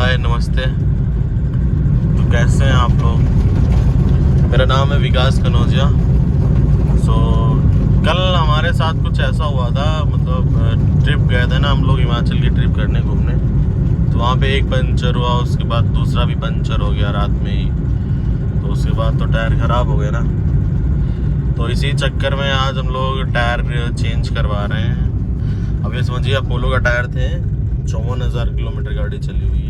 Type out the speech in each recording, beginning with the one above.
हाय नमस्ते। तो कैसे हैं आप लोग? मेरा नाम है विकास कनौजिया। कल हमारे साथ कुछ ऐसा हुआ था, मतलब ट्रिप गए थे ना हम लोग, हिमाचल की ट्रिप करने घूमने। तो वहाँ पे एक पंचर हुआ, उसके बाद दूसरा भी पंचर हो गया रात में ही। तो उसके बाद तो टायर ख़राब हो गया ना। तो इसी चक्कर में आज हम लोग टायर चेंज करवा रहे हैं। अब ये समझिए अपोलो का टायर थे, 54,000 किलोमीटर गाड़ी चली हुई है,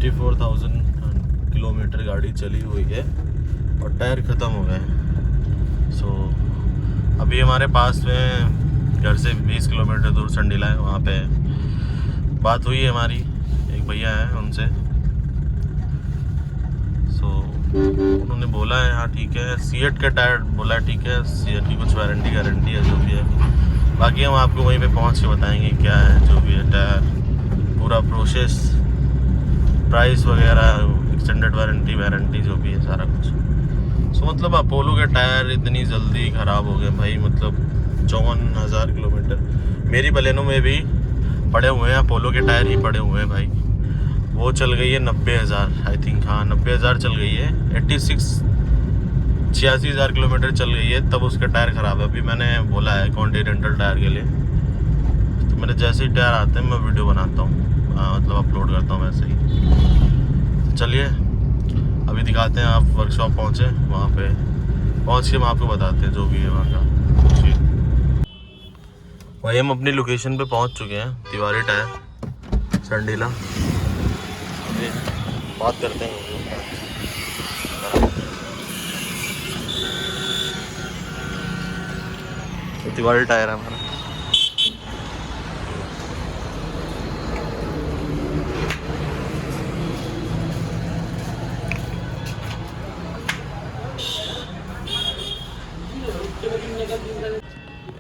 54,000 किलोमीटर गाड़ी चली हुई है और टायर ख़त्म हो गए। अभी हमारे पास में घर से 20 किलोमीटर दूर संडीला है, वहाँ पे बात हुई है हमारी, एक भैया है उनसे। उन्होंने बोला है हाँ ठीक है, सीएट का टायर बोला है ठीक है, सीएट की कुछ वारंटी गारंटी है जो भी है। बाकी हम आपको वहीं पे पहुँच के बताएंगे क्या है जो भी है टायर, पूरा प्रोसेस, प्राइस वगैरह, एक्सटेंडेड वारंटी जो भी है सारा कुछ। मतलब अपोलो के टायर इतनी जल्दी ख़राब हो गए भाई, मतलब 54,000 किलोमीटर। मेरी बलेनो में भी पड़े हुए हैं अपोलो के टायर ही पड़े हुए हैं भाई। वो चल गई है 90,000 आई थिंक, हाँ 90,000 चल गई है, 86,000 किलोमीटर चल गई है, तब उसका टायर ख़राब है। अभी मैंने बोला है कॉन्टिनेंटल टायर के लिए, तो मेरे जैसे ही टायर आते हैं मैं वीडियो बनाता हूँ, मतलब अपलोड करता हूँ वैसे ही। तो चलिए अभी दिखाते हैं, आप वर्कशॉप पहुँचे, वहाँ पे पहुँच के हम आपको बताते हैं जो भी है वहाँ का। वही हम अपनी लोकेशन पे पहुँच चुके हैं, तिवारी टायर संडीला। बात करते हैं, तिवारी टायर है हमारा।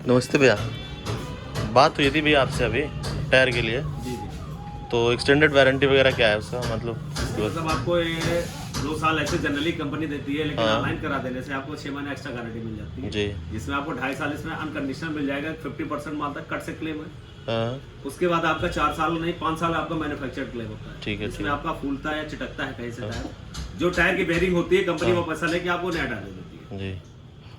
नमस्ते भैया, बात हुई थी भैया आपसे अभी टायर के लिए। जी। तो एक्सटेंडेड वारंटी वगैरह क्या है उसका, मतलब आपको ये 2 साल ऐसे जनरली कंपनी देती है, लेकिन ऑनलाइन करा देने से आपको 6 महीने एक्स्ट्रा गारंटी मिल जाती है जी, जिसमें आपको 2.5 साल इसमें अनकंडीशनल मिल जाएगा, 50% माल तक कट से क्लेम है। उसके बाद आपका 4 साल नहीं 5 साल आपका मैन्युफैक्चर्ड क्लेम होता है, ठीक है, इसमें आपका फूलता है चिटकता है कहीं से टायर। जो टायर की बेयरिंग होती है कंपनी वो पैसा लेके आपको नया टायर दे देती है जी।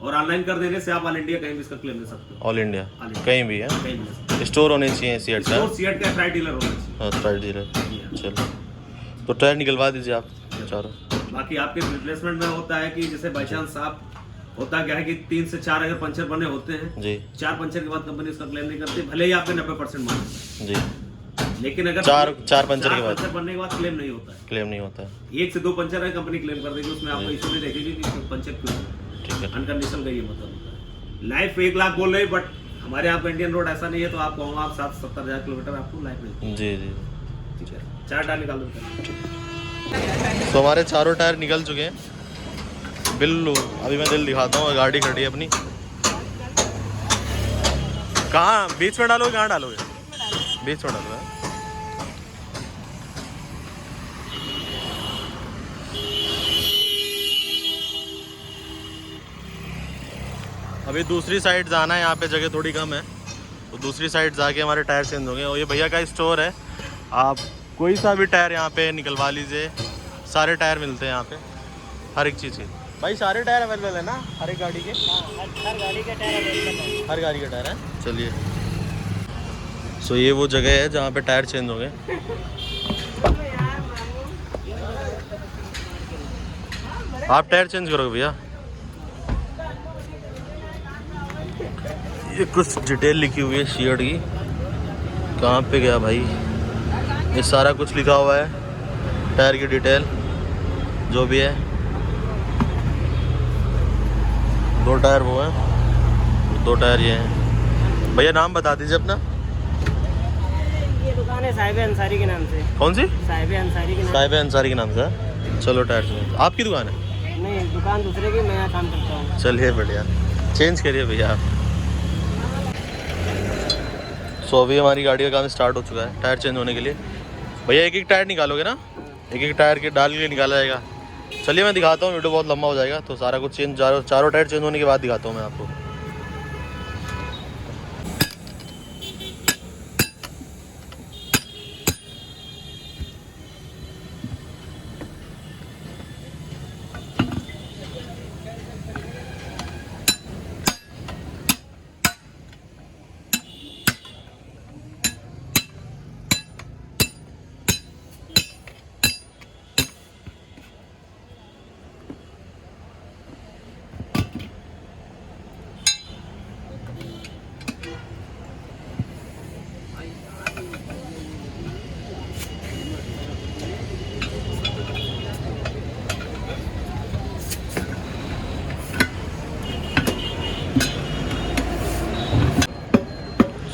और ऑनलाइन कर देने से आप ऑल इंडिया कहीं भी इसका क्लेम ले सकते हो। ऑल इंडिया कहीं भी है, कहीं भी ले सकते हो। स्टोर होने चाहिए सीएट का, सीएट का ट्राई डीलर होना चाहिए। हाँ ट्राई डीलर। चलो तो टायर निकलवा दीजिए आप चारों। बाकी आपके रिप्लेसमेंट में होता है कि जैसे बाई चांस आप होता क्या है कि 3 से 4 अगर पंचर बने होते हैं जी, 4 पंचर के बाद कंपनी उसका क्लेम नहीं करती, भले ही आपके 90% मान जी, लेकिन अगर चार पंचर के बाद पंचर बनने के बाद क्लेम नहीं होता है। क्लेम नहीं होता है। 1 से 2 पंचर है कंपनी क्लेम कर देगी, उसमें आपको इशू नहीं देखेगी कि पंचर क्यों है। ठीक है, अनकंडीशनल का ये मतलब होता है। लाइफ 1 लाख बोल रहे, बट हमारे यहाँ पे इंडियन रोड ऐसा नहीं है, तो आप कहूँगा आप 60-70,000 किलोमीटर आपको लाइफ मिलती है। जी जी। ठीक है, 4 टायर निकाल दो। तो हमारे चारों टायर निकल चुके हैं बिल्लू। अभी मैं दिल दिखाता हूँ, गाड़ी खड़ी है अपनी। कहाँ बीच में डालोगे, कहाँ डालोगे? बीच में डालोगे। अभी दूसरी साइड जाना है, यहाँ पे जगह थोड़ी कम है, तो दूसरी साइड जाके हमारे टायर चेंज होंगे। और ये भैया का स्टोर है, आप कोई सा भी टायर यहाँ पे निकलवा लीजिए, सारे टायर मिलते हैं यहाँ पे, हर एक चीज़ के। भाई सारे टायर अवेलेबल है ना हर एक गाड़ी के? हर गाड़ी का टायर अवेलेबल है। हर गाड़ी का टायर है। चलिए सो ये वो जगह है जहाँ पे टायर चेंज होंगे। आप टायर चेंज करोगे भैया? ये कुछ डिटेल लिखी हुई है सीएट की, कहाँ पे गया भाई? ये सारा कुछ लिखा हुआ है, टायर की डिटेल जो भी है। 2 टायर वो हैं, 2 टायर ये हैं। भैया नाम बता दीजिए अपना। ये दुकान है साहिब अंसारी के नाम से। कौन सी? साहिब अंसारी के नाम। साहिब अंसारी के नाम से। चलो टायर चेंज, आपकी दुकान है? नहीं, दुकान दूसरे की, मैं यहाँ काम करता हूँ। चलिए बढ़िया, चेंज करिए भैया आप। सो अभी हमारी गाड़ी का काम स्टार्ट हो चुका है टायर चेंज होने के लिए। भैया एक टायर निकालोगे ना? एक टायर के डाल के निकाला जाएगा। चलिए मैं दिखाता हूँ, वीडियो बहुत लंबा हो जाएगा, तो सारा कुछ चेंज, चारों टायर चेंज होने के बाद दिखाता हूँ मैं आपको।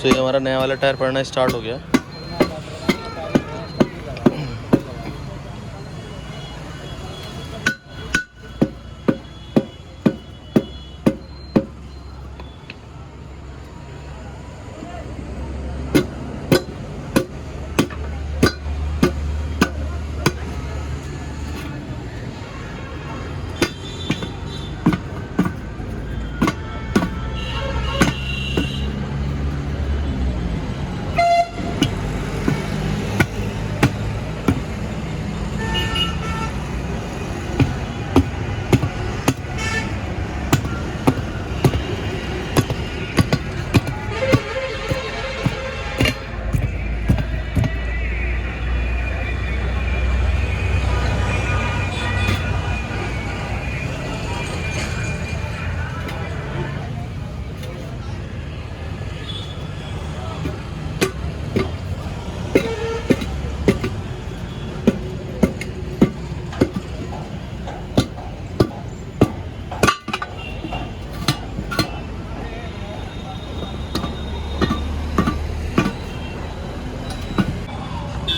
सो ये हमारा नया वाला टायर पड़ना स्टार्ट हो गया।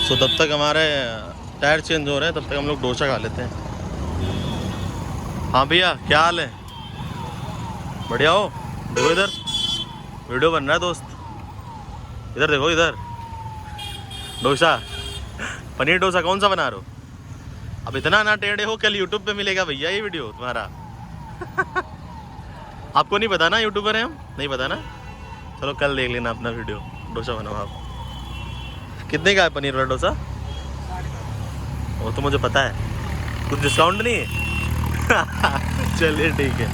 तो तब तक हमारे टायर चेंज हो रहे हैं, तब तक हम लोग डोसा खा लेते हैं। हाँ भैया, क्या हाल है? बढ़िया हो? देखो इधर वीडियो बन रहा है दोस्त, इधर देखो, इधर डोसा, पनीर डोसा कौन सा बना रहे हो? अब इतना ना टेढ़े हो, कल यूट्यूब पे मिलेगा भैया ये वीडियो तुम्हारा। आपको नहीं पता ना, यूट्यूबर है हम, नहीं पता ना? चलो कल देख लेना अपना वीडियो, डोसा बनाओ आप। कितने का है पनीर वाला डोसा? वो तो मुझे पता है, कुछ डिस्काउंट नहीं है? चलिए ठीक है।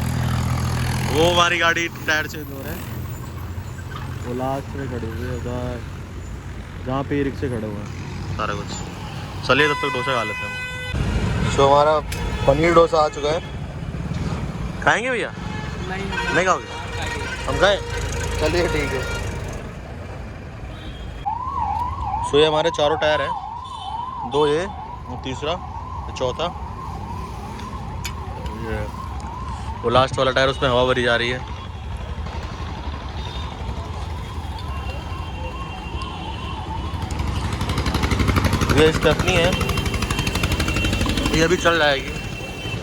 वो हमारी गाड़ी टायर चेंज हो रहा है, वो लास्ट में खड़ी हुई है उधर, जहाँ पे रिक्शे खड़े हुए हैं सारा कुछ। चलिए तब तक डोसा खा लेते हैं। तो हमारा पनीर डोसा आ चुका है, खाएंगे भैया? नहीं खाओगे? हम खाएं? चलिए ठीक है। सो ये हमारे चारों टायर हैं, 2 ये, तीसरा, चौथा, ये वो लास्ट वाला टायर, उसमें हवा भरी जा रही है। ये स्टेपनी है, ये अभी चल जाएगी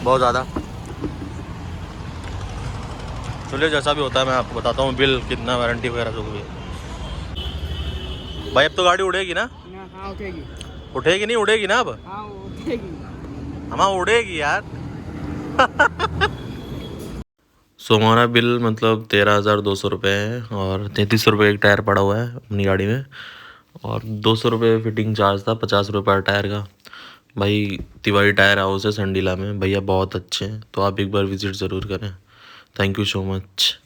बहुत ज़्यादा। चलिए जैसा भी होता है मैं आपको बताता हूँ, बिल कितना, वारंटी वगैरह जो भी है। भाई अब तो गाड़ी उड़ेगी ना? हाँ उठेगी। उठेगी नहीं, उड़ेगी ना अब? हाँ उठेगी। हमारा उड़ेगी यार। सो हमारा बिल मतलब 13,200 रुपये है, और 33 रुपये एक टायर पड़ा हुआ है अपनी गाड़ी में, और 200 रुपये फिटिंग चार्ज था, 50 रुपये पर टायर का। भाई तिवारी टायर हाउस है संडीला में, भैया बहुत अच्छे हैं, तो आप एक बार विज़िट ज़रूर करें। Thank you so much.